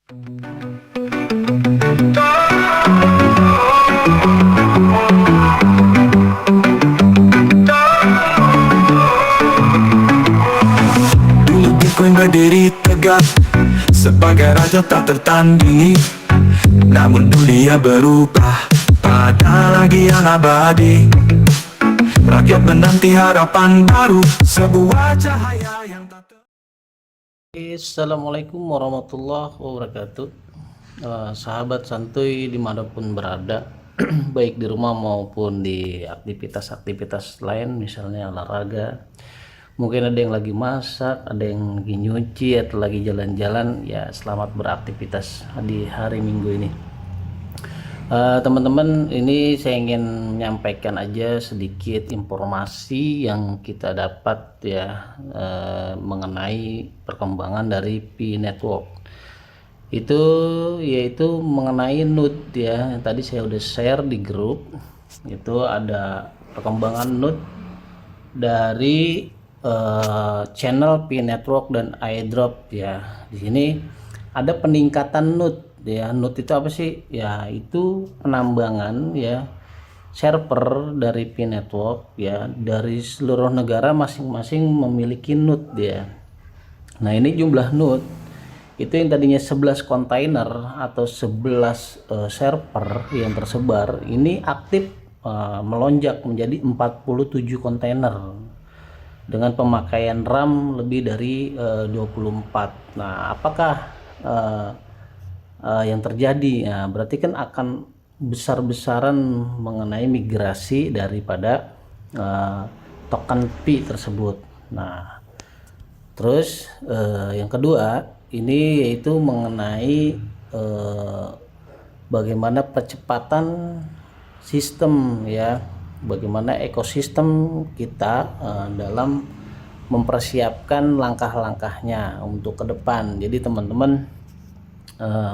Dulu Bitcoin berdiri tegak sebagai raja tak tertandingi. Namun dunia berubah, tak ada lagi yang abadi. Rakyat menanti harapan baru, sebuah cahaya yang tak Assalamualaikum warahmatullahi wabarakatuh. Sahabat santuy dimanapun berada, baik di rumah maupun di aktivitas-aktivitas lain, misalnya olahraga. Mungkin ada yang lagi masak, ada yang lagi nyuci, atau lagi jalan-jalan. Ya, selamat beraktivitas di hari Minggu ini. Teman-teman, ini saya ingin menyampaikan aja sedikit informasi yang kita dapat ya, mengenai perkembangan dari Pi Network. Itu yaitu mengenai NUT ya. Tadi saya udah share di grup. Itu ada perkembangan NUT dari channel Pi Network dan iDrop ya. Di sini ada peningkatan NUT ya. NUT itu apa sih? Ya, itu penambangan ya server dari Pi Network ya, dari seluruh negara masing-masing memiliki NUT ya. Nah, ini jumlah NUT itu yang tadinya 11 kontainer atau 11 server yang tersebar, ini aktif melonjak menjadi 47 kontainer dengan pemakaian RAM lebih dari 24. Nah, apakah yang terjadi? Nah, berarti kan akan besar-besaran mengenai migrasi daripada token Pi tersebut. Nah, terus yang kedua ini yaitu mengenai bagaimana percepatan sistem ya, bagaimana ekosistem kita dalam mempersiapkan langkah-langkahnya untuk ke depan. Jadi teman-teman,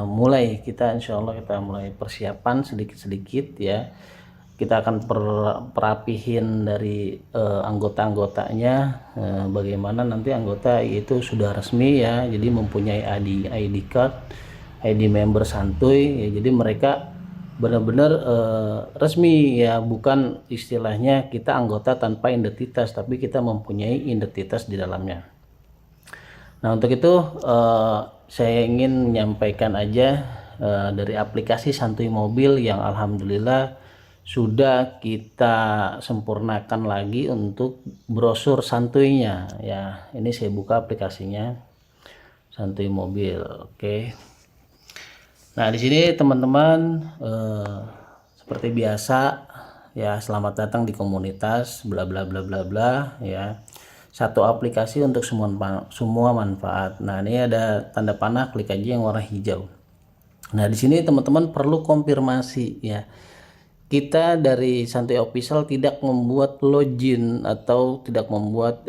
mulai kita insya Allah kita mulai persiapan sedikit-sedikit ya. Kita akan perapihin dari anggota-anggotanya, bagaimana nanti anggota itu sudah resmi ya, jadi mempunyai ID card, ID member santuy ya. Jadi mereka benar-benar resmi ya, bukan istilahnya kita anggota tanpa identitas, tapi kita mempunyai identitas di dalamnya. Nah, untuk itu saya ingin menyampaikan aja dari aplikasi Santuy Mobil yang alhamdulillah sudah kita sempurnakan lagi untuk brosur santuynya ya. Ini saya buka aplikasinya Santuy Mobil. Oke. Nah, di sini teman-teman seperti biasa ya, selamat datang di komunitas bla bla bla bla bla ya. Satu aplikasi untuk semua manfaat. Nah, ini ada tanda panah, klik aja yang warna hijau. Nah, di sini teman-teman perlu konfirmasi ya. Kita dari Santuy Official tidak membuat login atau tidak membuat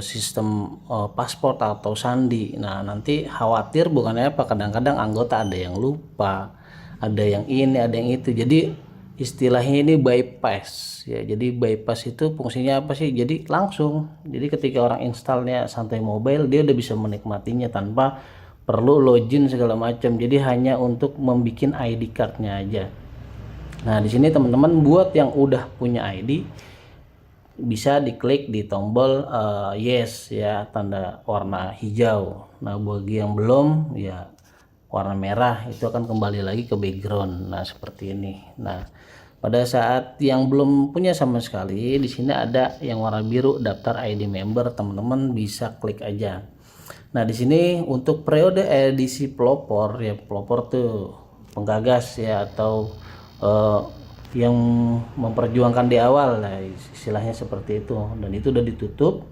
sistem paspor atau sandi. Nah, nanti khawatir bukannya apa, kadang-kadang anggota ada yang lupa, ada yang ini, ada yang itu. Jadi istilahnya ini bypass ya. Jadi bypass itu fungsinya apa sih? Jadi langsung, jadi ketika orang installnya Santuy Mobile, dia udah bisa menikmatinya tanpa perlu login segala macam. Jadi hanya untuk membuat ID cardnya aja. Nah, di sini teman-teman buat yang udah punya ID bisa diklik di tombol yes ya, tanda warna hijau. Nah, bagi yang belum ya warna merah, itu akan kembali lagi ke background. Nah, seperti ini. Nah, pada saat yang belum punya sama sekali, di sini ada yang warna biru daftar ID member, teman-teman bisa klik aja. Nah, di sini untuk periode edisi pelopor ya, pelopor tuh penggagas ya, atau yang memperjuangkan di awal lah, istilahnya seperti itu. Dan itu udah ditutup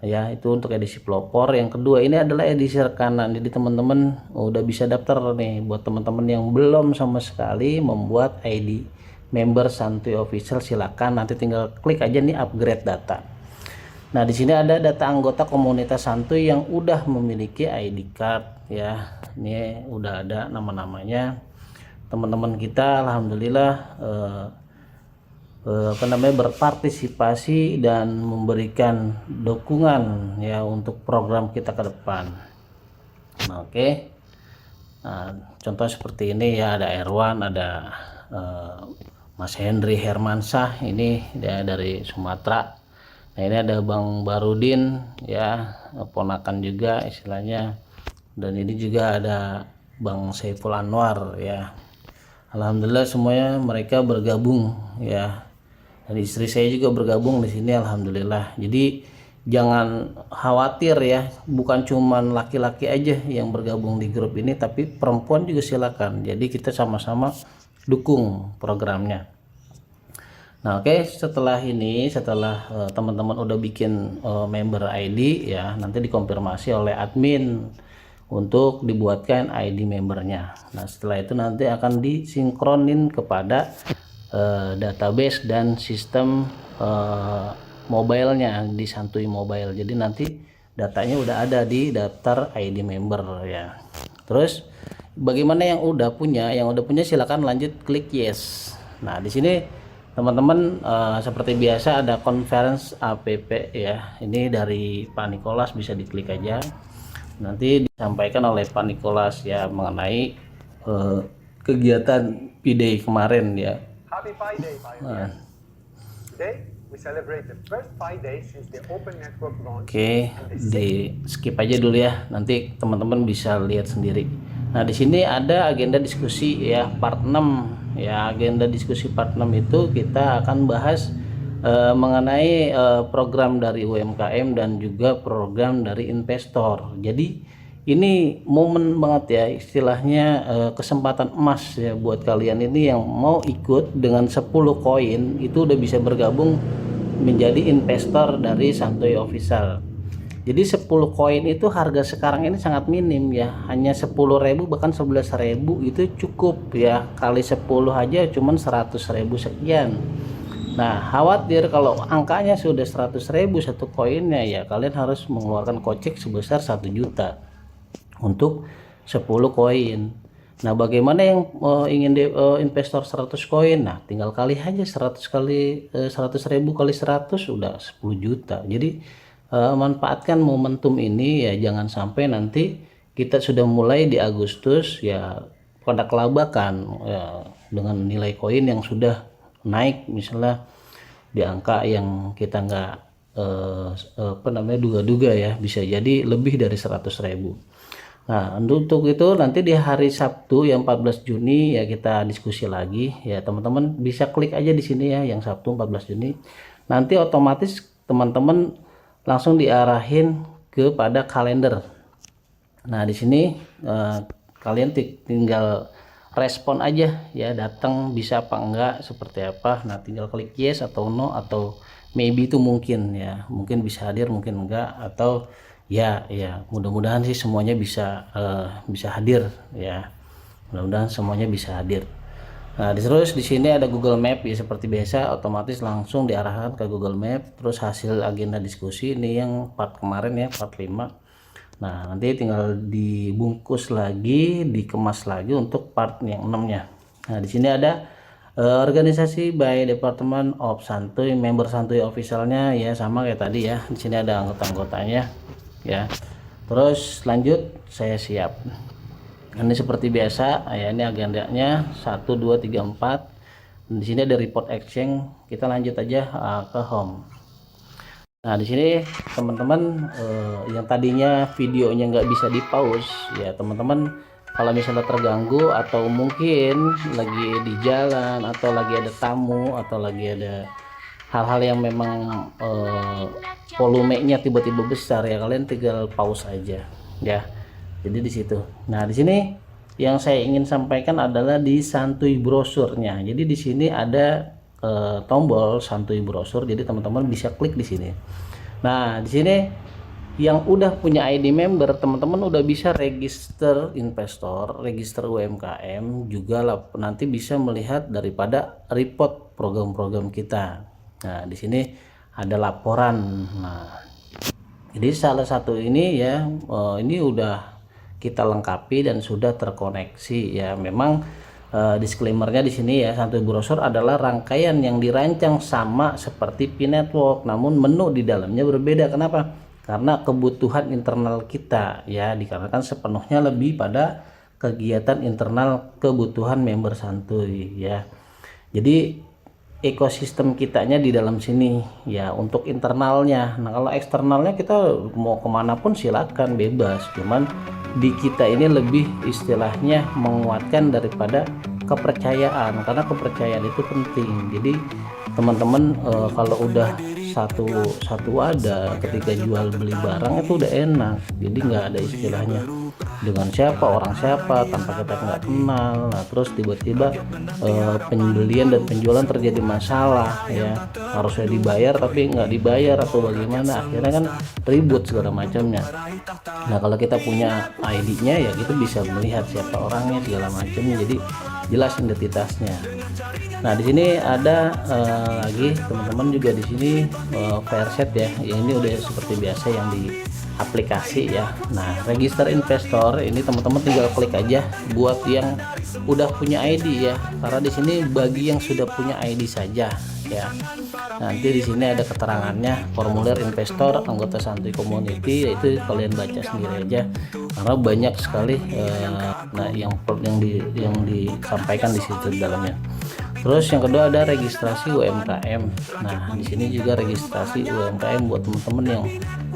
ya, itu untuk edisi pelopor. Yang kedua ini adalah edisi rekanan. Jadi teman-teman udah bisa daftar nih. Buat teman-teman yang belum sama sekali membuat ID member Santuy Official, silakan nanti tinggal klik aja nih upgrade data. Nah, di sini ada data anggota komunitas santuy yang udah memiliki ID card ya. Ini udah ada nama-namanya. Teman-teman kita alhamdulillah berpartisipasi dan memberikan dukungan ya untuk program kita ke depan. Nah, oke. Nah, contoh seperti ini ya, ada Erwan, ada Mas Hendri Hermansyah, ini dia dari Sumatera. Nah, ini ada Bang Barudin ya, ponakan juga istilahnya. Dan ini juga ada Bang Saiful Anwar ya. Alhamdulillah semuanya mereka bergabung ya. Dan istri saya juga bergabung di sini, alhamdulillah. Jadi jangan khawatir ya, bukan cuman laki-laki aja yang bergabung di grup ini, tapi perempuan juga silakan. Jadi kita sama-sama dukung programnya. Nah, oke, setelah ini, setelah teman-teman udah bikin member ID ya, nanti dikonfirmasi oleh admin untuk dibuatkan ID membernya. Nah, setelah itu nanti akan disinkronin kepada database dan sistem mobilenya di Santuy Mobile. Jadi nanti datanya udah ada di daftar ID member ya. Terus bagaimana yang udah punya? Yang udah punya silakan lanjut klik yes. Nah, di sini teman-teman seperti biasa ada conference app ya. Ini dari Pak Nikolas, bisa diklik aja. Nanti disampaikan oleh Pak Nikolas ya mengenai kegiatan P-Day kemarin ya. Happy Pi Day, Pioneer. Today, we celebrate the first Pi Day since the Open Network launch. Oke, di skip aja dulu ya. Nanti teman-teman bisa lihat sendiri. Nah, di sini ada agenda diskusi ya, part 6 ya. Agenda diskusi part 6 itu kita akan bahas mengenai program dari UMKM dan juga program dari investor. Jadi ini momen banget ya, istilahnya kesempatan emas ya buat kalian ini yang mau ikut. Dengan 10 koin itu udah bisa bergabung menjadi investor dari Santuy Official. Jadi 10 koin itu harga sekarang ini sangat minim ya, hanya 10.000 bahkan 11.000 itu cukup ya, kali 10 aja cuman 100.000 sekian. Nah, khawatir kalau angkanya sudah 100.000 satu koinnya ya, kalian harus mengeluarkan kocek sebesar 1 juta untuk 10 koin. Nah, bagaimana yang ingin investor 100 koin? Nah, tinggal kali aja 100 kali 100.000 kali 100 udah 10 juta. Jadi manfaatkan momentum ini ya, jangan sampai nanti kita sudah mulai di Agustus ya pada kelabakan ya, dengan nilai koin yang sudah naik misalnya di angka yang kita nggak duga-duga ya, bisa jadi lebih dari 100.000. Nah, untuk itu nanti di hari Sabtu yang 14 Juni ya kita diskusi lagi ya, teman-teman bisa klik aja di sini ya, yang Sabtu 14 Juni. Nanti otomatis teman-teman langsung diarahin kepada kalender. Nah, di sini kalian tinggal respon aja ya, datang bisa apa enggak, seperti apa. Nah, tinggal klik yes atau no, atau maybe itu mungkin ya, mungkin bisa hadir mungkin enggak, atau ya mudah-mudahan sih semuanya bisa hadir ya, mudah-mudahan semuanya bisa hadir. Nah, terus di sini ada Google Map ya, seperti biasa otomatis langsung diarahkan ke Google Map. Terus hasil agenda diskusi ini yang part kemarin ya, part 5. Nah, nanti tinggal dibungkus lagi, dikemas lagi untuk part yang 6-nya. Nah, di sini ada organisasi by Department of Santuy, member Santuy officialnya ya, sama kayak tadi ya. Di sini ada anggota-anggotanya ya. Terus lanjut, saya siap. Ini seperti biasa ya, ini agendanya 1 2 3 4. Di sini ada report exchange. Kita lanjut aja ke home. Nah, di sini teman-teman yang tadinya videonya nggak bisa di pause ya, teman-teman kalau misalnya terganggu atau mungkin lagi di jalan atau lagi ada tamu atau lagi ada hal-hal yang memang volumenya tiba-tiba besar ya, kalian tinggal pause aja ya. Jadi di situ. Nah, di sini yang saya ingin sampaikan adalah di Santuy brosurnya. Jadi di sini ada tombol Santuy brosur, jadi teman-teman bisa klik di sini. Nah, di sini yang udah punya ID member, teman-teman udah bisa register investor, register UMKM juga lah, nanti bisa melihat daripada report program-program kita. Nah, di sini ada laporan. Nah, jadi salah satu ini ya, ini udah kita lengkapi dan sudah terkoneksi ya. Memang disclaimernya di sini ya, Santuy brosur adalah rangkaian yang dirancang sama seperti P-Network, namun menu di dalamnya berbeda. Kenapa? Karena kebutuhan internal kita ya, dikarenakan sepenuhnya lebih pada kegiatan internal kebutuhan member santuy ya. Jadi ekosistem kitanya di dalam sini ya untuk internalnya. Nah kalau eksternalnya kita mau kemana pun silakan bebas, cuman di kita ini lebih istilahnya menguatkan daripada kepercayaan, karena kepercayaan itu penting. Jadi teman-teman kalau udah satu ada ketika jual beli barang itu udah enak, jadi nggak ada istilahnya dengan siapa orang siapa tanpa kita nggak kenal. Nah terus tiba-tiba pembelian dan penjualan terjadi masalah ya, harusnya dibayar tapi nggak dibayar atau bagaimana, akhirnya kan ribut segala macamnya. Nah kalau kita punya ID-nya ya kita bisa melihat siapa orangnya segala macamnya, jadi jelas identitasnya. Nah di sini ada lagi teman-teman juga di sini Fairset ya, ini udah seperti biasa yang di aplikasi ya. Nah register investor ini teman-teman tinggal klik aja buat yang udah punya ID ya, karena di sini bagi yang sudah punya ID saja ya. Nanti di sini ada keterangannya, formulir investor anggota santuy community, itu kalian baca sendiri aja karena banyak sekali yang disampaikan di situ di dalamnya. Terus yang kedua ada registrasi UMKM. Nah di sini juga registrasi UMKM buat teman-teman yang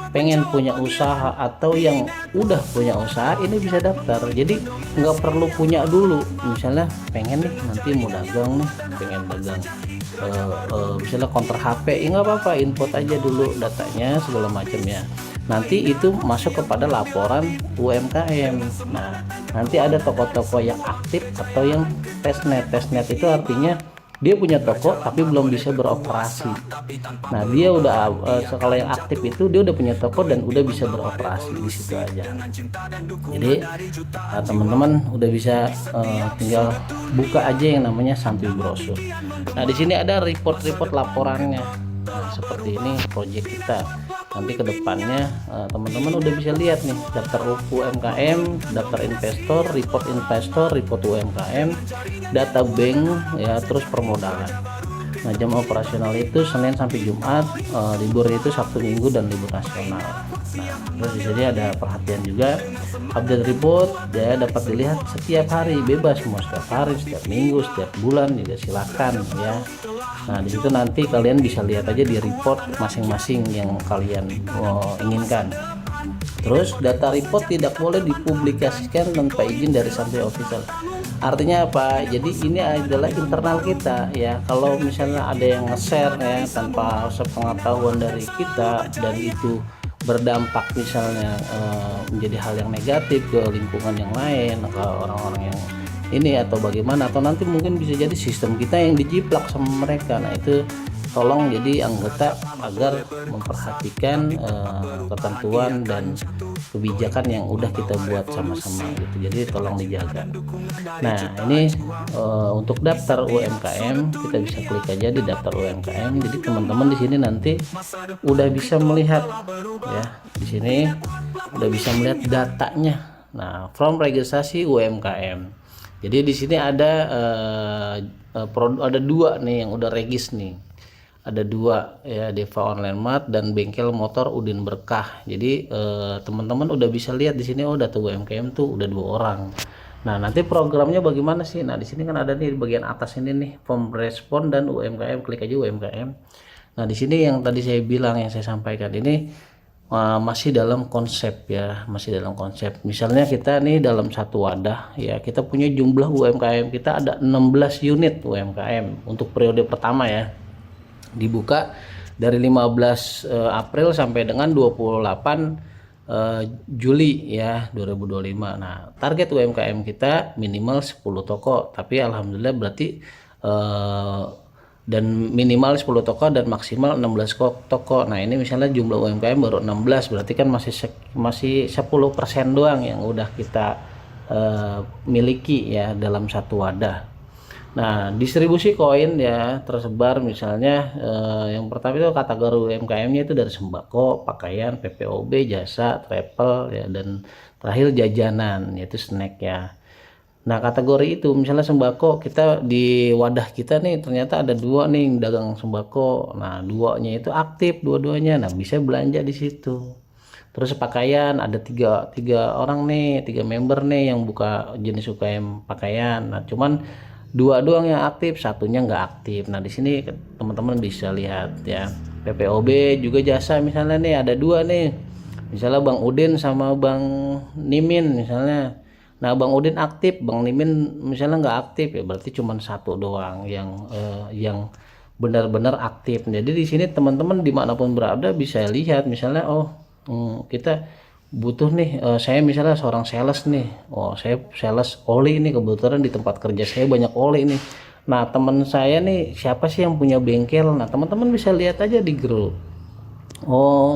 pengen punya usaha atau yang udah punya usaha, ini bisa daftar. Jadi nggak perlu punya dulu. Misalnya pengen nih nanti mau dagang nih, pengen dagang misalnya counter HP, nggak apa-apa, input aja dulu datanya segala macam ya. Nanti itu masuk kepada laporan UMKM. Nah nanti ada toko-toko yang aktif atau yang testnet. Testnet itu artinya dia punya toko tapi belum bisa beroperasi. Nah dia udah kalau yang aktif itu dia udah punya toko dan udah bisa beroperasi di situ aja. Jadi teman-teman udah bisa tinggal buka aja yang namanya santuy brosur. Nah di sini ada report-report laporannya. Nah seperti ini project kita. Nanti kedepannya teman-teman udah bisa lihat nih daftar UMKM, daftar investor, report UMKM, data bank ya, terus permodalan. Nah jam operasional itu Senin sampai Jumat, libur itu Sabtu Minggu dan libur nasional. Nah terus di sini ada perhatian juga, update report ya dapat dilihat setiap hari, bebas mau setiap hari, setiap minggu, setiap bulan juga silakan ya. Nah di situ nanti kalian bisa lihat aja di report masing-masing yang kalian inginkan. Terus data report tidak boleh dipublikasikan tanpa izin dari santuy official. Artinya apa? Jadi ini adalah internal kita ya. Kalau misalnya ada yang nge-share ya tanpa sepengetahuan dari kita dan itu berdampak misalnya menjadi hal yang negatif ke lingkungan yang lain, ke orang-orang yang ini atau bagaimana, atau nanti mungkin bisa jadi sistem kita yang dijiplak sama mereka. Nah itu tolong jadi anggota agar memperhatikan ketentuan dan kebijakan yang udah kita buat sama-sama gitu, jadi tolong dijaga. Nah ini untuk daftar UMKM kita bisa klik aja di daftar UMKM. Jadi teman-teman di sini nanti udah bisa melihat ya, di sini udah bisa melihat datanya. Nah from registrasi UMKM. Jadi di sini ada dua nih yang udah regis nih. Ada dua ya, Deva Online Mart dan Bengkel Motor Udin Berkah. Jadi teman-teman udah bisa lihat di sini, oh data UMKM tuh udah 2 orang. Nah nanti programnya bagaimana sih? Nah di sini kan ada nih di bagian atas ini nih form respon dan UMKM, klik aja UMKM. Nah di sini yang tadi saya bilang, yang saya sampaikan ini masih dalam konsep ya, masih dalam konsep. Misalnya kita nih dalam satu wadah ya, kita punya jumlah UMKM kita ada 16 unit UMKM untuk periode pertama ya, dibuka dari 15 April sampai dengan 28 Juli ya 2025. Nah target UMKM kita minimal 10 toko, tapi alhamdulillah berarti dan minimal 10 toko dan maksimal 16 toko. Nah ini misalnya jumlah UMKM baru 16, berarti kan masih 10% doang yang udah kita miliki ya dalam satu wadah. Nah distribusi koin ya tersebar misalnya yang pertama itu kategori UMKM-nya itu dari sembako, pakaian, PPOB, jasa, travel ya, dan terakhir jajanan yaitu snack ya. Nah kategori itu misalnya sembako, kita di wadah kita nih ternyata ada 2 nih dagang sembako. Nah 2-nya itu aktif dua-duanya, nah bisa belanja di situ. Terus pakaian ada tiga orang nih, 3 member nih yang buka jenis UKM pakaian. Nah, cuman 2 doang yang aktif, satunya nggak aktif. Nah, di sini teman-teman bisa lihat ya. PPOB juga jasa misalnya nih ada 2 nih. Misalnya Bang Udin sama Bang Nimin misalnya. Nah, Bang Udin aktif, Bang Nimin misalnya nggak aktif, ya berarti cuma 1 doang yang benar-benar aktif. Jadi di sini teman-teman dimanapun berada bisa lihat misalnya, kita butuh nih, saya misalnya seorang sales nih, saya sales oli nih, kebetulan di tempat kerja saya banyak oli nih. Nah, teman saya nih siapa sih yang punya bengkel? Nah, teman-teman bisa lihat aja di grup.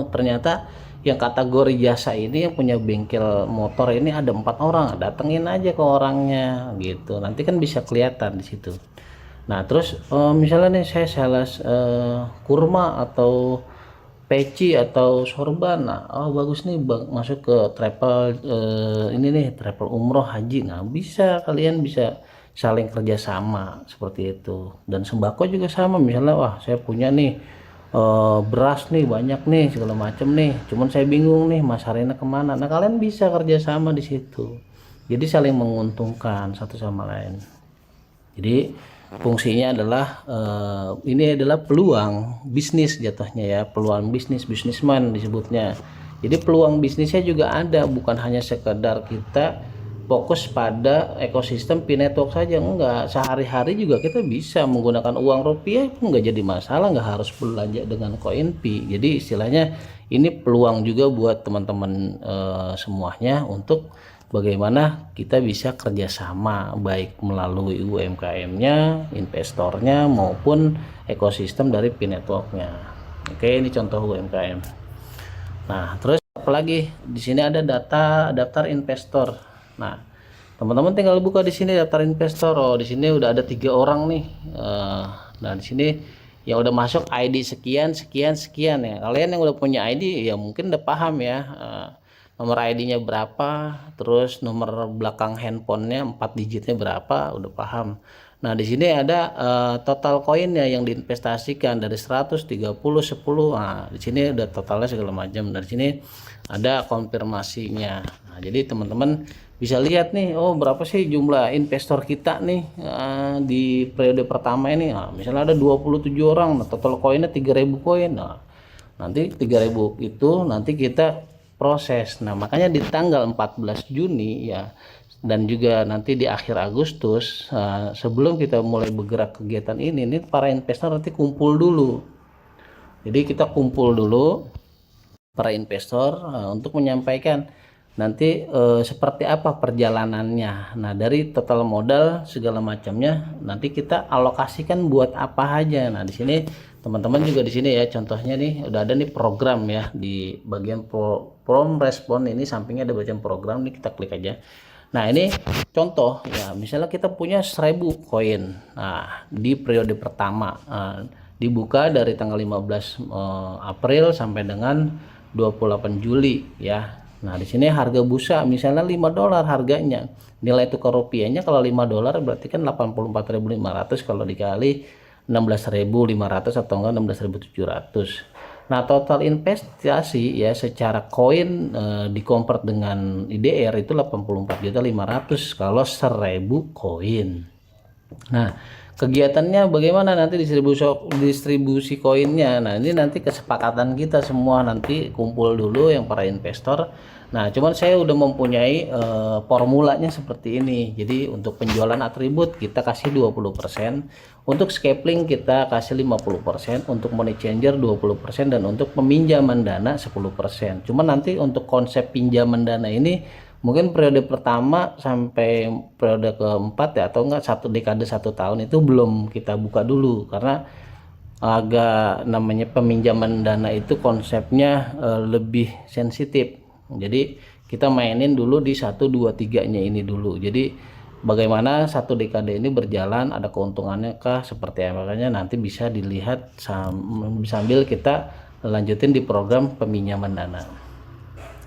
Ternyata yang kategori jasa ini yang punya bengkel motor ini ada 4 orang, datengin aja ke orangnya gitu, nanti kan bisa kelihatan di situ. Nah, terus misalnya nih saya sales kurma atau peci atau sorban. Nah, bagus nih Bang, masuk ke travel, ini nih travel umroh haji. Nah, bisa kalian bisa saling kerjasama seperti itu. Dan sembako juga sama, misalnya wah saya punya nih beras nih banyak nih segala macam nih, cuman saya bingung nih masarinnya kemana. Nah, kalian bisa kerjasama di situ, jadi saling menguntungkan satu sama lain. Jadi fungsinya adalah ini adalah peluang bisnis jatuhnya ya, peluang bisnisman disebutnya. Jadi peluang bisnisnya juga ada, bukan hanya sekedar kita fokus pada ekosistem P-Network saja, enggak. Sehari-hari juga kita bisa menggunakan uang rupiah pun nggak jadi masalah, nggak harus belanja dengan koin P. Jadi istilahnya ini peluang juga buat teman-teman semuanya untuk bagaimana kita bisa kerjasama baik melalui UMKM-nya, investornya maupun ekosistem dari P-Network-nya. Oke, ini contoh UMKM. Nah, terus apalagi di sini ada daftar investor. Nah, teman-teman tinggal buka di sini daftar investor. Di sini udah ada 3 orang nih. Nah, di sini yang udah masuk ID sekian ya. Kalian yang udah punya ID ya mungkin udah paham ya. Nomor ID-nya berapa, terus nomor belakang handphonenya 4 digitnya berapa, udah paham. Nah, di sini ada total koinnya yang diinvestasikan dari 100, 30, 10. Nah, di sini udah totalnya segala macam. Dari sini ada konfirmasinya. Nah, jadi teman-teman bisa lihat nih, berapa sih jumlah investor kita nih di periode pertama ini. Nah, misalnya ada 27 orang, nah, total koinnya 3000 koin. Nah, nanti 3000 itu nanti kita proses. Nah, makanya di tanggal 14 Juni ya, dan juga nanti di akhir Agustus, sebelum kita mulai bergerak kegiatan ini para investor nanti kumpul dulu. Jadi kita kumpul dulu para investor untuk menyampaikan nanti seperti apa perjalanannya. Nah, dari total modal segala macamnya nanti kita alokasikan buat apa aja. Nah, di sini teman-teman juga di sini ya, contohnya nih udah ada nih program ya di bagian from respon ini, sampingnya ada bagian program nih, kita klik aja. Nah, ini contoh ya, misalnya kita punya 1000 koin. Nah, di periode pertama dibuka dari tanggal 15 April sampai dengan 28 Juli ya. Nah, di sini harga bursa misalnya $5 harganya. Nilai tukar rupiahnya kalau $5 berarti kan 84.500 kalau dikali 16.500 atau enggak 16.700. Nah, total investasi ya secara koin dikonvert dengan IDR itu 84.500 kalau 1000 koin. Nah, kegiatannya bagaimana nanti distribusi koinnya. Nah, ini nanti kesepakatan kita semua, nanti kumpul dulu yang para investor. Nah, cuman saya udah mempunyai formulanya seperti ini. Jadi untuk penjualan atribut kita kasih 20%, untuk scaling kita kasih 50%, untuk money changer 20%, dan untuk peminjaman dana 10%. Cuman nanti untuk konsep pinjaman dana ini mungkin periode pertama sampai periode keempat ya, atau enggak 1 dekade 1 tahun itu belum kita buka dulu, karena agak namanya peminjaman dana itu konsepnya lebih sensitif. Jadi kita mainin dulu di 1, 2, 3 nya ini dulu. Jadi bagaimana 1 dekade ini berjalan, ada keuntungannya kah, seperti apa, makanya nanti bisa dilihat sambil kita lanjutin di program peminjaman dana.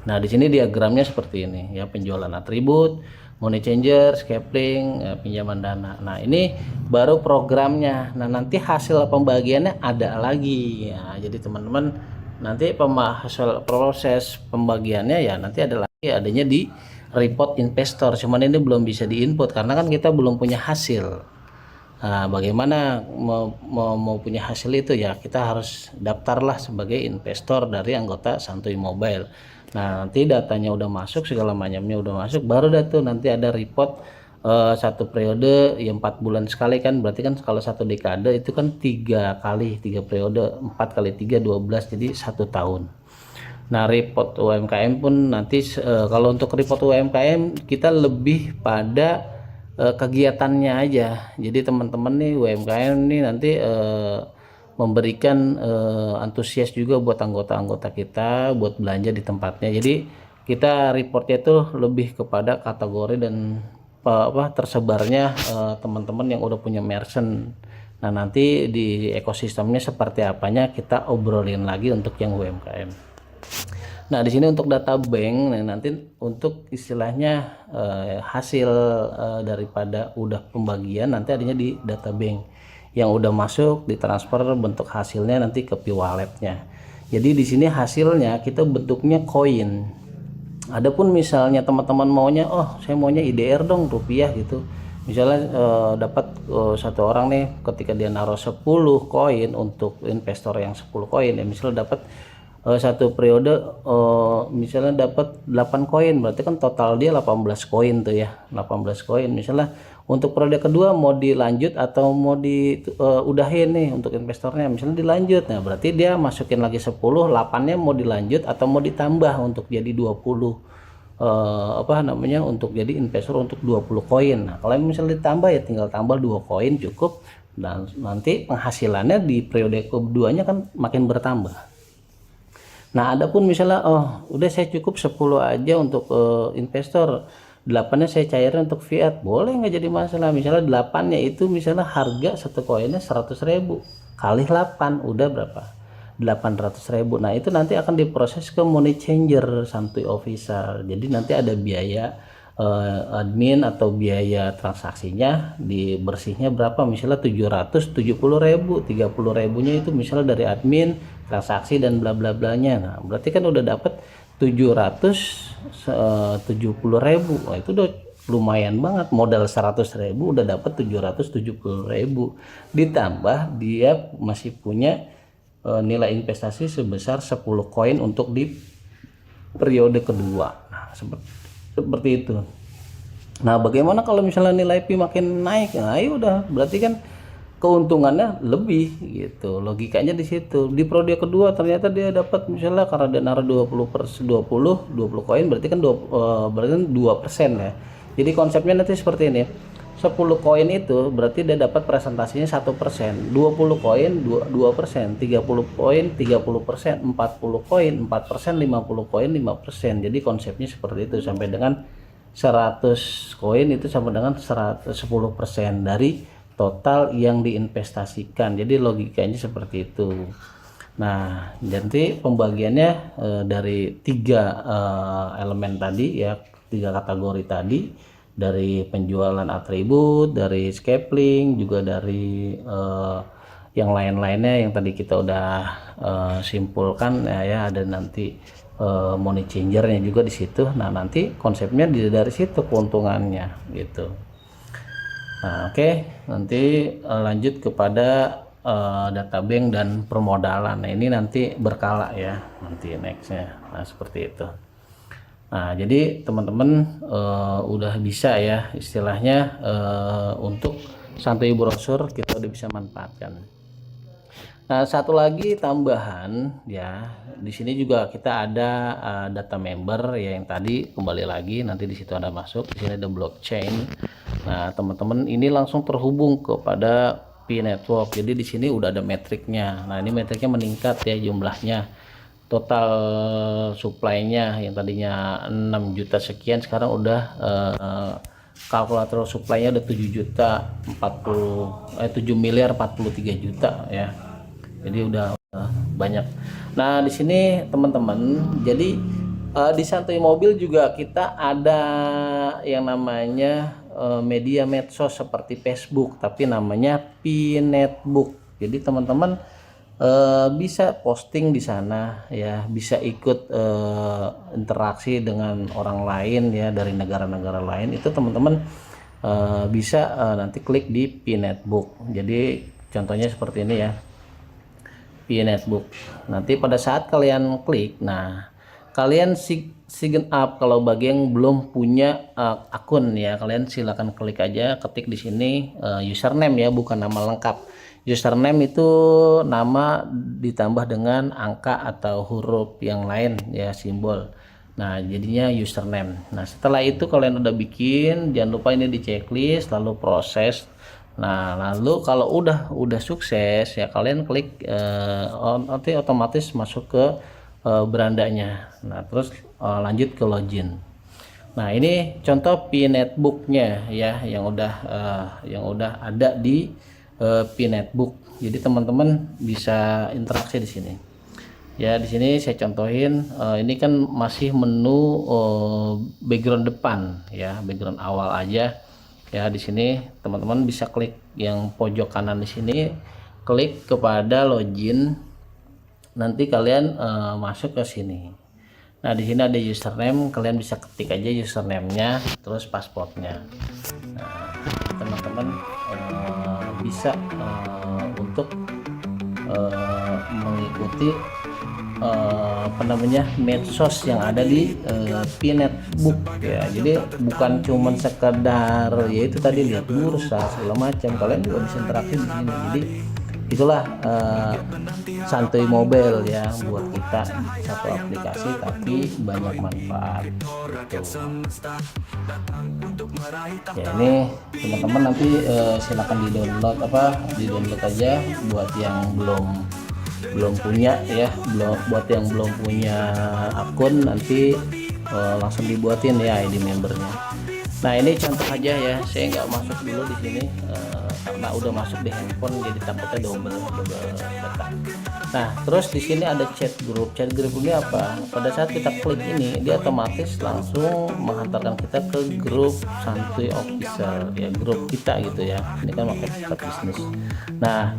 Nah, di sini diagramnya seperti ini ya, penjualan atribut, money changer, scaling, pinjaman dana. Nah, ini baru programnya. Nah, nanti hasil pembagiannya ada lagi ya. Jadi teman-teman nanti hasil proses pembagiannya ya nanti ada lagi adanya di report investor, cuman ini belum bisa diinput karena kan kita belum punya hasil. Nah, bagaimana mau punya hasil itu ya kita harus daftarlah sebagai investor dari anggota Santuy Mobile. Nah, nanti datanya udah masuk, segala macamnya udah masuk, baru dah tuh nanti ada report satu periode ya 4 bulan sekali kan, berarti kan kalau satu dekade itu kan 3 periode, 4 kali 3 12, jadi 1 tahun. Nah, report UMKM pun nanti kalau untuk report UMKM kita lebih pada kegiatannya aja. Jadi teman-teman nih UMKM nih nanti memberikan antusias juga buat anggota-anggota kita buat belanja di tempatnya. Jadi kita reportnya tuh lebih kepada kategori dan tersebarnya teman-teman yang udah punya merchant. Nah, nanti di ekosistemnya seperti apanya kita obrolin lagi untuk yang UMKM. Nah, di sini untuk data bank, nah nanti untuk istilahnya hasil daripada udah pembagian nanti adanya di data bank yang udah masuk ditransfer bentuk hasilnya nanti ke P-walletnya. Jadi di sini hasilnya kita bentuknya koin. Adapun misalnya teman-teman maunya, oh saya maunya IDR dong rupiah gitu. Misalnya dapat satu orang nih ketika dia naruh 10 koin untuk investor yang 10 koin ya, misalnya dapat satu periode misalnya dapat 8 koin, berarti kan total dia 18 koin tuh ya, 18 koin. Misalnya untuk periode kedua mau dilanjut atau mau udahin nih untuk investornya, misalnya dilanjut, nah berarti dia masukin lagi 10, 8-nya mau dilanjut atau mau ditambah untuk jadi 20 untuk jadi investor untuk 20 koin. Nah, kalau misalnya ditambah ya tinggal tambah 2 koin cukup, dan nanti penghasilannya di periode keduanya kan makin bertambah. Nah, adapun misalnya udah saya cukup 10 aja untuk investor, 8-nya saya cairin untuk fiat, boleh nggak, jadi masalah. Misalnya 8-nya itu misalnya harga satu koinnya 100.000 kali 8 udah berapa? 800.000. Nah, itu nanti akan diproses ke money changer Santuy Official. Jadi nanti ada biaya admin atau biaya transaksinya, di bersihnya berapa, misalnya 770.000, 30.000-nya itu misalnya dari admin, transaksi dan bla bla blanya. Nah, berarti kan udah dapat 770.000. Wah, itu udah lumayan banget, modal 100.000 udah dapat 770.000, ditambah dia masih punya nilai investasi sebesar 10 koin untuk di periode kedua. Nah, seperti itu. Nah, bagaimana kalau misalnya nilai Pi makin naik? Nah, ya udah berarti kan keuntungannya lebih gitu. Logikanya di situ. Di periode kedua ternyata dia dapat misalnya karena dia naruh 20 koin, berarti kan 2% ya. Jadi konsepnya nanti seperti ini. 10 koin itu berarti dia dapat presentasinya 1%, 20 koin 2%, 30 koin 30%, 40 koin 4%, 50 koin 5%. Jadi konsepnya seperti itu sampai dengan 100 koin itu sama dengan 10% dari total yang diinvestasikan. Jadi logikanya seperti itu. Nah, nanti pembagiannya dari 3 elemen tadi ya, 3 kategori tadi, dari penjualan atribut, dari scaling, juga dari yang lain-lainnya yang tadi kita udah simpulkan ya, ada nanti money changernya juga di situ. Nah, nanti konsepnya dari situ keuntungannya gitu. Nah, oke, nanti lanjut kepada data bank dan permodalan. Nah, ini nanti berkala ya, nanti nextnya. Nah, seperti itu. Nah, jadi teman-teman udah bisa ya istilahnya untuk Santuy brosur kita udah bisa manfaatkan. Nah, satu lagi tambahan ya, di sini juga kita ada data member ya, yang tadi kembali lagi nanti di situ ada masuk. Di sini ada blockchain. Nah, teman-teman ini langsung terhubung kepada Pi Network. Jadi di sini udah ada metriknya. Nah, ini metriknya meningkat ya jumlahnya. Total supply-nya yang tadinya 6 juta sekian sekarang udah kalkulator supply-nya udah 7 miliar 43 juta ya. Jadi udah banyak. Nah, di sini teman-teman, jadi di Santuy Mobil juga kita ada yang namanya media medsos seperti Facebook, tapi namanya Pi Netbook. Jadi teman-teman bisa posting di sana ya, bisa ikut interaksi dengan orang lain ya dari negara-negara lain. Itu teman-teman bisa nanti klik di P-Netbook. Jadi contohnya seperti ini ya, P-Netbook. Nanti pada saat kalian klik, nah kalian sign up. Kalau bagi yang belum punya akun ya, kalian silakan klik aja, ketik di sini username ya, bukan nama lengkap. Username itu nama ditambah dengan angka atau huruf yang lain ya, simbol. Nah jadinya username. Nah setelah itu kalian udah bikin, jangan lupa ini di checklist lalu proses. Nah lalu kalau udah sukses ya, kalian klik nanti otomatis masuk ke berandanya. Nah terus lanjut ke login. Nah ini contoh P-Netbook-nya ya, yang udah ada di P-Netbook. Jadi teman-teman bisa interaksi di sini. Ya di sini saya contohin, ini kan masih menu background depan ya, background awal aja. Ya di sini teman-teman bisa klik yang pojok kanan di sini, klik kepada login. Nanti kalian masuk ke sini. Nah di sini ada username, kalian bisa ketik aja username-nya, terus passwordnya. Nah teman-teman bisa untuk mengikuti medsos yang ada di P-Netbook ya. Jadi bukan cuman sekedar ya itu tadi lihat bursa segala macam, kalian juga bisa interaksi di sini. Jadi itulah Santuy Mobile ya, buat kita satu aplikasi tapi banyak manfaat gitu. Ya ini teman-teman nanti silakan di-download aja buat yang belum punya ya, buat yang belum punya akun nanti langsung dibuatin ya ID membernya. Nah ini contoh aja ya, saya nggak masuk dulu di sini karena udah masuk di handphone, jadi takutnya double data. Nah terus di sini ada chat group. Chat group ini apa? Pada saat kita klik ini, dia otomatis langsung menghantarkan kita ke grup Santuy Official ya, grup kita gitu ya. Ini kan pakai tempat bisnis. Nah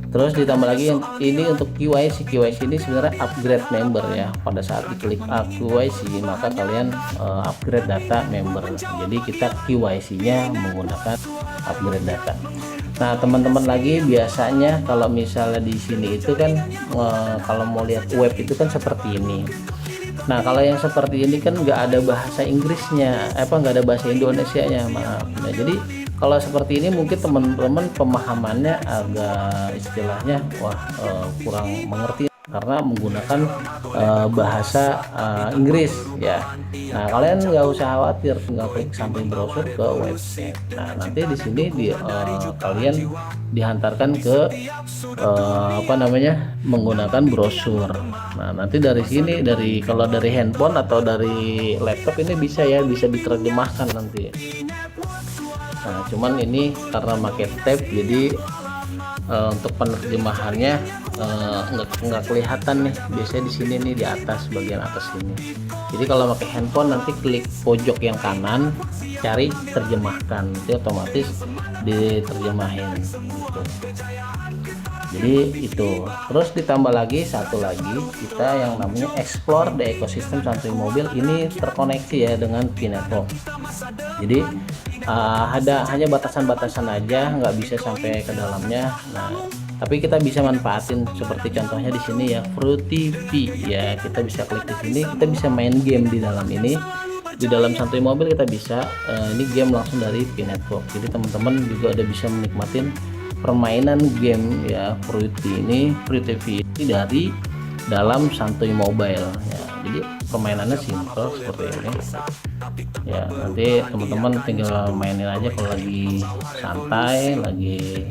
terus ditambah lagi ini untuk KYC ini sebenarnya upgrade member ya. Pada saat diklik KYC maka kalian upgrade data member. Jadi kita KYC nya menggunakan upgrade data. Nah teman-teman lagi biasanya kalau misalnya di sini itu kan kalau mau lihat web itu kan seperti ini. Nah kalau yang seperti ini kan nggak ada bahasa Inggrisnya, nggak ada bahasa Indonesianya, maaf. Nah jadi kalau seperti ini mungkin teman-teman pemahamannya agak istilahnya kurang mengerti karena menggunakan bahasa Inggris ya. Nah kalian nggak usah khawatir, tinggal klik samping browser ke website. Nah nanti di sini kalian dihantarkan ke menggunakan brosur. Nah nanti dari sini, kalau dari handphone atau dari laptop ini bisa diterjemahkan nanti. Nah cuman ini karena pakai tab jadi untuk penerjemahannya nggak kelihatan nih, biasanya di sini nih di atas, bagian atas ini. Jadi kalau pakai handphone nanti klik pojok yang kanan, cari terjemahkan, nanti otomatis diterjemahin gitu. Jadi itu. Terus ditambah lagi satu lagi, kita yang namanya explore the ecosystem Santuy Mobile ini terkoneksi ya dengan P-Netbook. Jadi hanya batasan-batasan aja, nggak bisa sampai ke dalamnya. Nah tapi kita bisa manfaatin seperti contohnya di sini ya, Fruity P ya, kita bisa klik di sini, kita bisa main game di dalam ini. Di dalam Santuy Mobile kita bisa ini game langsung dari P-Netbook. Jadi teman-teman juga udah bisa menikmatin permainan game ya Fruity V ini dari dalam Santuy Mobile ya. Jadi permainannya simple seperti ini ya. Nanti teman-teman tinggal mainin aja kalau lagi santai, lagi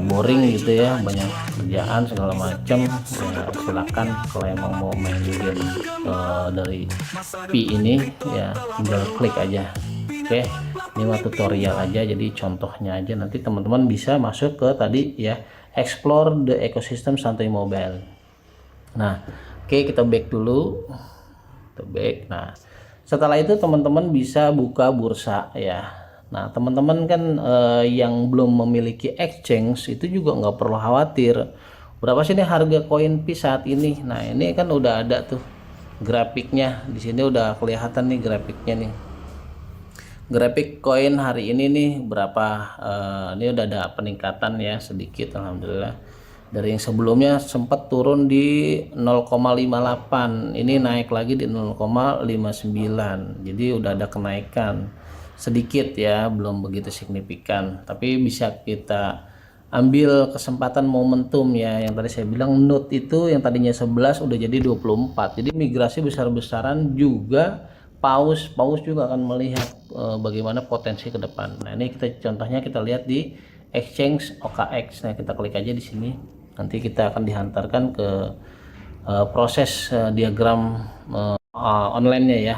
boring gitu ya, banyak kerjaan segala macam ya, silakan kalau emang mau main game dari P ini ya, tinggal klik aja. Oke, ini mah tutorial aja, jadi contohnya aja. Nanti teman-teman bisa masuk ke tadi ya, explore the ecosystem Santuy Mobile. Nah oke, kita back dulu, nah setelah itu teman-teman bisa buka bursa ya. Nah teman-teman kan yang belum memiliki exchange itu juga nggak perlu khawatir Berapa sih nih harga koin Pi saat ini? Nah, ini kan udah ada tuh grafiknya. Di sini udah kelihatan nih grafiknya nih. Grafik koin hari ini nih berapa, ini udah ada peningkatan ya sedikit, alhamdulillah. Dari yang sebelumnya sempat turun di 0,58, ini naik lagi di 0,59, jadi udah ada kenaikan sedikit ya, belum begitu signifikan, tapi bisa kita ambil kesempatan momentum ya, yang tadi saya bilang note itu yang tadinya 11 udah jadi 24, jadi migrasi besar-besaran juga. Paus juga akan melihat bagaimana potensi ke depan. Nah, ini contohnya kita lihat di exchange OKX. Nah, kita klik aja di sini. Nanti kita akan dihantarkan ke proses diagram online-nya ya,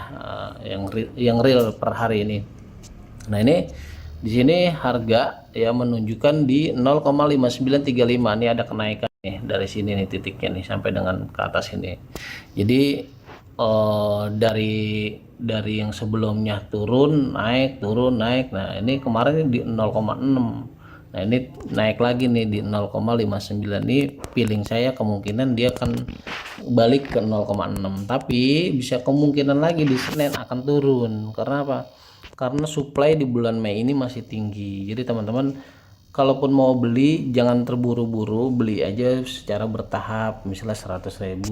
yang real per hari ini. Nah, ini di sini harga ya menunjukkan di 0,5935. Ini ada kenaikan nih dari sini nih titiknya nih sampai dengan ke atas ini. Jadi dari yang sebelumnya turun naik. Nah, ini kemarin di 0,6. Nah, ini naik lagi nih di 0,59. Ini feeling saya kemungkinan dia akan balik ke 0,6, tapi bisa kemungkinan lagi di Senin akan turun. Karena apa? Karena supply di bulan Mei ini masih tinggi. Jadi teman-teman kalaupun mau beli jangan terburu-buru, beli aja secara bertahap, misalnya 100.000,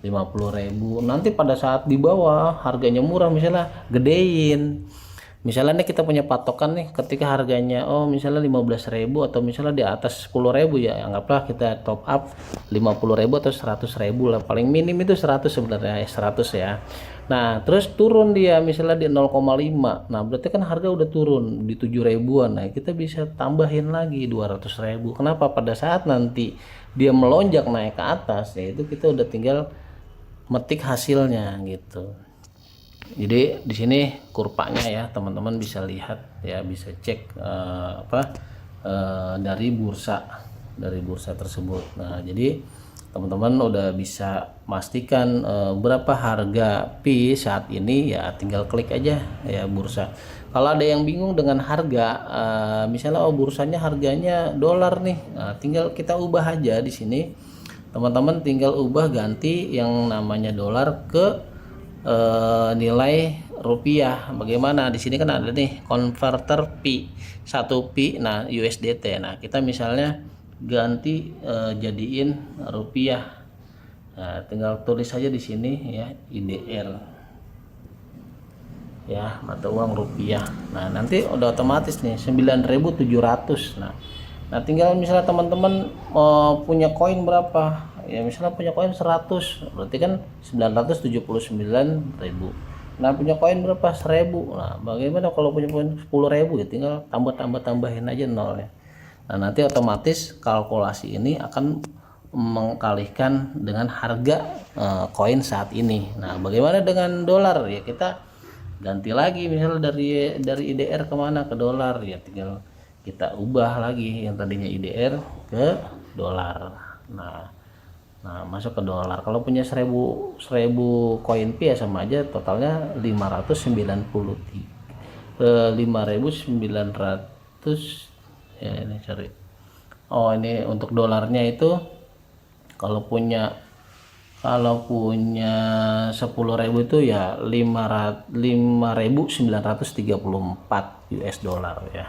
50.000. Nanti pada saat di bawah harganya murah, misalnya gedein. Misalnya nih kita punya patokan nih, ketika harganya misalnya 15.000 atau misalnya di atas 10.000 ya, anggaplah kita top up 50.000 atau 100.000 lah, paling minim itu 100 sebenarnya, 100 ya. Nah, terus turun dia misalnya di 0,5. Nah, berarti kan harga udah turun di 7.000-an. Nah, kita bisa tambahin lagi 200.000. Kenapa? Pada saat nanti dia melonjak naik ke atas, ya itu kita udah tinggal metik hasilnya gitu. Jadi di sini kurvanya ya, teman-teman bisa lihat ya, bisa cek dari bursa tersebut. Nah, jadi teman-teman udah bisa pastikan berapa harga Pi saat ini ya, tinggal klik aja ya bursa. Kalau ada yang bingung dengan harga, misalnya bursanya harganya dolar nih, nah, tinggal kita ubah aja di sini. Teman-teman tinggal ubah ganti yang namanya dolar ke nilai rupiah. Bagaimana? Di sini kan ada nih converter Pi, 1 Pi, nah USDT. Nah, kita misalnya ganti jadiin rupiah. Nah, tinggal tulis saja di sini ya, IDR. Ya, mata uang rupiah. Nah, nanti udah otomatis nih 9.700. Nah, tinggal misalnya teman-teman punya koin berapa? Ya, misalnya punya koin 100, berarti kan 979.000. Nah, punya koin berapa? 1.000. Nah, bagaimana kalau punya koin 10.000 ya, tinggal tambahin aja nol ya. Nah, nanti otomatis kalkulasi ini akan mengkalihkan dengan harga koin saat ini. Nah, bagaimana dengan dolar ya, kita ganti lagi misalnya dari IDR kemana, ke dolar ya, tinggal kita ubah lagi yang tadinya IDR ke dolar. Nah, masuk ke dolar. Kalau punya 1000 koin Pi ya sama aja, totalnya 5.900 ya. Ini cari. Ini untuk dolarnya itu kalau punya 10.000 itu ya 5.934 US dollar ya.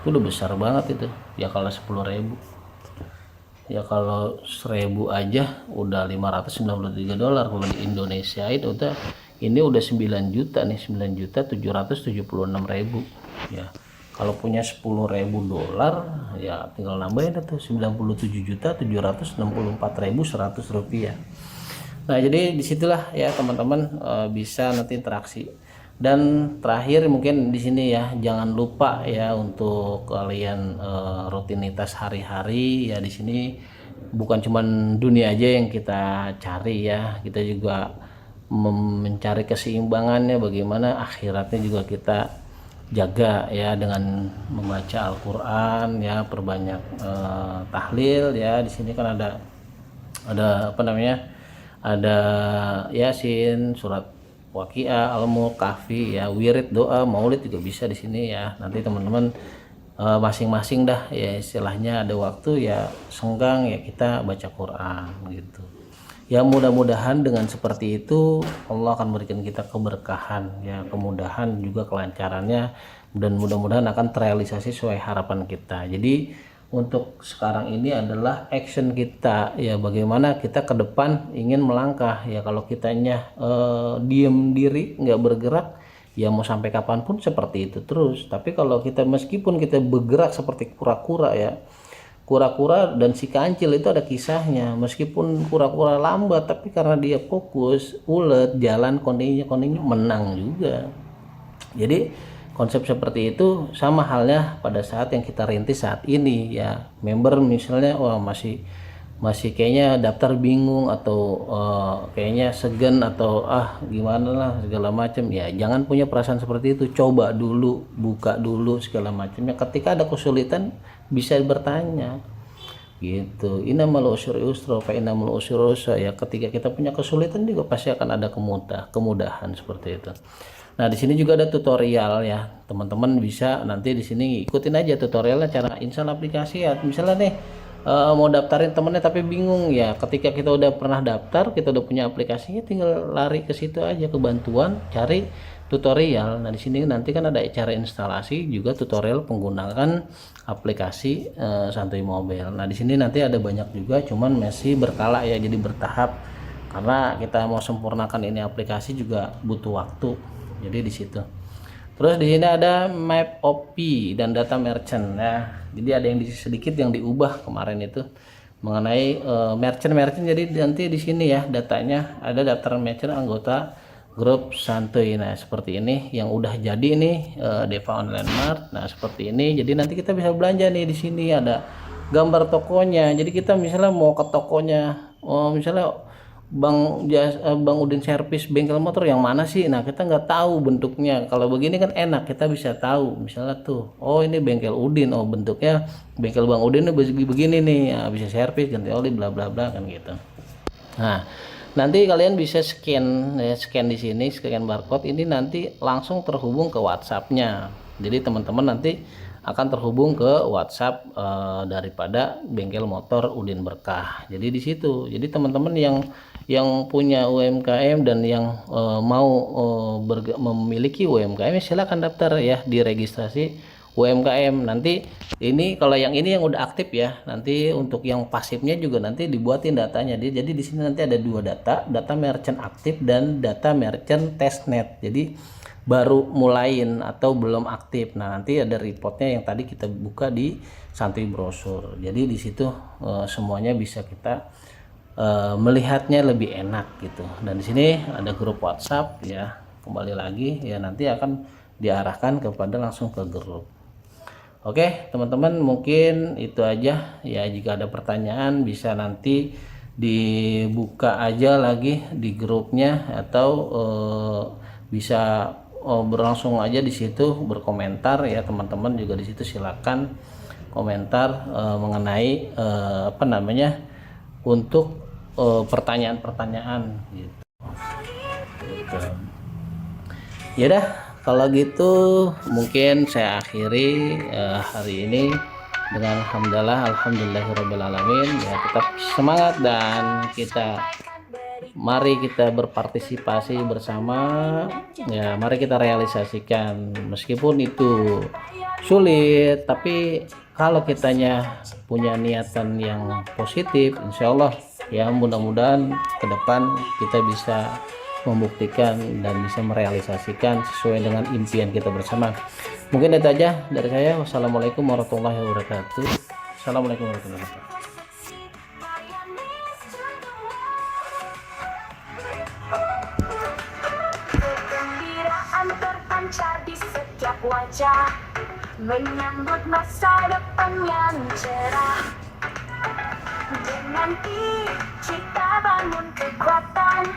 Itu udah besar banget itu ya. Kalau 10.000 ya, kalau 1.000 aja udah 593 dolar. Kalau di Indonesia itu ini udah 9 juta nih, 9.776.000 ya. Kalau punya 10.000 dolar ya tinggal nambahin itu 97.764.100 rupiah. Nah, jadi disitulah ya teman-teman bisa nanti interaksi. Dan terakhir mungkin di sini ya, jangan lupa ya untuk kalian rutinitas hari-hari ya. Di sini bukan cuman dunia aja yang kita cari ya, kita juga mencari keseimbangannya, bagaimana akhiratnya juga kita jaga ya, dengan membaca Al-Qur'an ya, perbanyak tahlil ya. Di sini kan ada apa namanya? Ada Yasin, surat Waqiah, Al-Mulk, Kahfi ya, wirid, doa, maulid juga bisa di sini ya. Nanti teman-teman masing-masing dah ya, istilahnya ada waktu ya senggang ya kita baca Quran gitu. Ya mudah-mudahan dengan seperti itu Allah akan berikan kita keberkahan ya, kemudahan juga kelancarannya, dan mudah-mudahan akan terrealisasi sesuai harapan kita. Jadi untuk sekarang ini adalah action kita ya, bagaimana kita ke depan ingin melangkah ya. Kalau kitanya diem diri nggak bergerak ya, mau sampai kapanpun seperti itu terus. Tapi kalau kita meskipun kita bergerak seperti kura-kura ya, kura-kura dan si kancil itu ada kisahnya. Meskipun kura-kura lambat, tapi karena dia fokus, ulet, jalan kondinya menang juga. Jadi konsep seperti itu sama halnya pada saat yang kita rintis saat ini ya. Member misalnya wah masih kayaknya daftar bingung atau kayaknya segan atau gimana lah segala macam ya, jangan punya perasaan seperti itu. Coba dulu, buka dulu segala macamnya. Ketika ada kesulitan bisa bertanya gitu. Innamal usri yusra fa innamal usri yusra ya, ketika kita punya kesulitan juga pasti akan ada kemudahan seperti itu. Nah, di sini juga ada tutorial ya. Teman-teman bisa nanti di sini ikutin aja tutorialnya cara install aplikasi ya. Misalnya nih mau daftarin temennya tapi bingung ya, ketika kita udah pernah daftar, kita udah punya aplikasinya, tinggal lari ke situ aja ke bantuan, cari tutorial. Nah, di sini nanti kan ada cara instalasi juga tutorial penggunaan aplikasi Santuy Mobile. Nah, di sini nanti ada banyak juga, cuman masih berkala ya, jadi bertahap karena kita mau sempurnakan ini aplikasi juga butuh waktu. Jadi di situ. Terus di sini ada map OP dan data merchant. Nah, jadi ada yang sedikit yang diubah kemarin itu mengenai merchant. Jadi nanti di sini ya datanya ada daftar merchant anggota grup Santuy. Nah, seperti ini yang udah jadi nih Deva Online Mart. Nah, seperti ini. Jadi nanti kita bisa belanja nih, di sini ada gambar tokonya. Jadi kita misalnya mau ke tokonya, misalnya Bang Udin Servis bengkel motor yang mana sih? Nah, kita nggak tahu bentuknya. Kalau begini kan enak, kita bisa tahu. Misalnya tuh, oh ini bengkel Udin, oh bentuknya bengkel Bang Udin begini nih, ya, bisa servis, ganti oli, bla bla bla kan gitu. Nah, nanti kalian bisa scan ya, scan di sini, scan barcode ini nanti langsung terhubung ke WhatsApp-nya. Jadi teman-teman nanti akan terhubung ke WhatsApp daripada bengkel motor Udin Berkah. Jadi di situ. Jadi teman-teman yang punya UMKM dan yang mau memiliki UMKM silakan daftar ya di registrasi UMKM. Nanti ini kalau yang ini yang udah aktif ya, nanti untuk yang pasifnya juga nanti dibuatin datanya. Jadi di sini nanti ada dua data merchant aktif dan data merchant testnet. Jadi baru mulain atau belum aktif. Nah, nanti ada reportnya yang tadi kita buka di Santuy Brosur. Jadi di situ semuanya bisa kita melihatnya lebih enak gitu. Dan di sini ada grup WhatsApp ya. Kembali lagi ya, nanti akan diarahkan kepada langsung ke grup. Oke, teman-teman, mungkin itu aja ya. Jika ada pertanyaan bisa nanti dibuka aja lagi di grupnya atau bisa berlangsung aja di situ berkomentar ya. Teman-teman juga di situ silakan komentar mengenai untuk pertanyaan-pertanyaan gitu. Ya dah, kalau gitu mungkin saya akhiri hari ini dengan alhamdulillahirobbilalamin ya. Tetap semangat dan mari kita berpartisipasi bersama ya. Mari kita realisasikan meskipun itu sulit, tapi kalau kitanya punya niatan yang positif, insya Allah ya, mudah-mudahan ke depan kita bisa membuktikan dan bisa merealisasikan sesuai dengan impian kita bersama. Mungkin itu aja dari saya. Wassalamualaikum warahmatullahi wabarakatuh. Assalamualaikum warahmatullahi wabarakatuh. Terpancar di setiap wajah, menyambut masa depan yang cerah. Dengan kita bangun kekuatan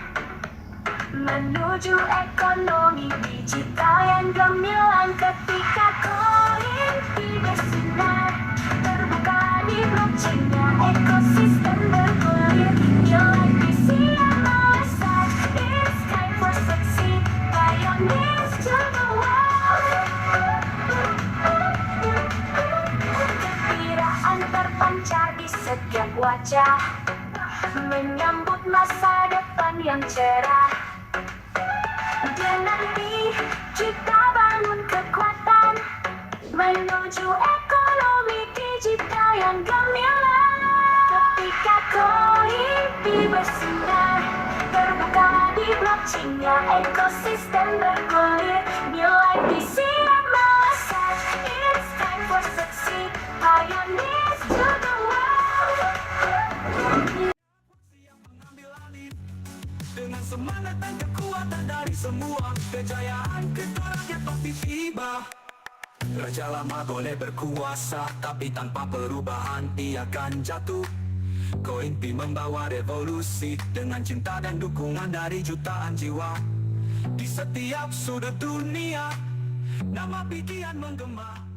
menuju ekonomi digital yang gemilang. Ketika koin bersinar terbuka di blockchain-nya, ekosistem bergulir, nilai visi yang melesat. It's time for succeed, pioneers to the world. setiap wajah, menyambut masa depan yang cerah. Dengan ini kita bangun kekuatan menuju ekonomi digital yang gemilang. Ketika koin bersinar, terbuka di blockchain-nya, ekosistem bergulir, nilai visi yang melesat. It's time for succeed, pioneers to the world. Yang mengambil alih dengan semangat dan kekuatan dari semua, kejayaan kita rakyat pasti tiba. Raja lama boleh berkuasa, tapi tanpa perubahan ia akan jatuh. Koin Pi membawa revolusi dengan cinta dan dukungan dari jutaan jiwa. Di setiap sudut dunia, nama Pi kian menggema.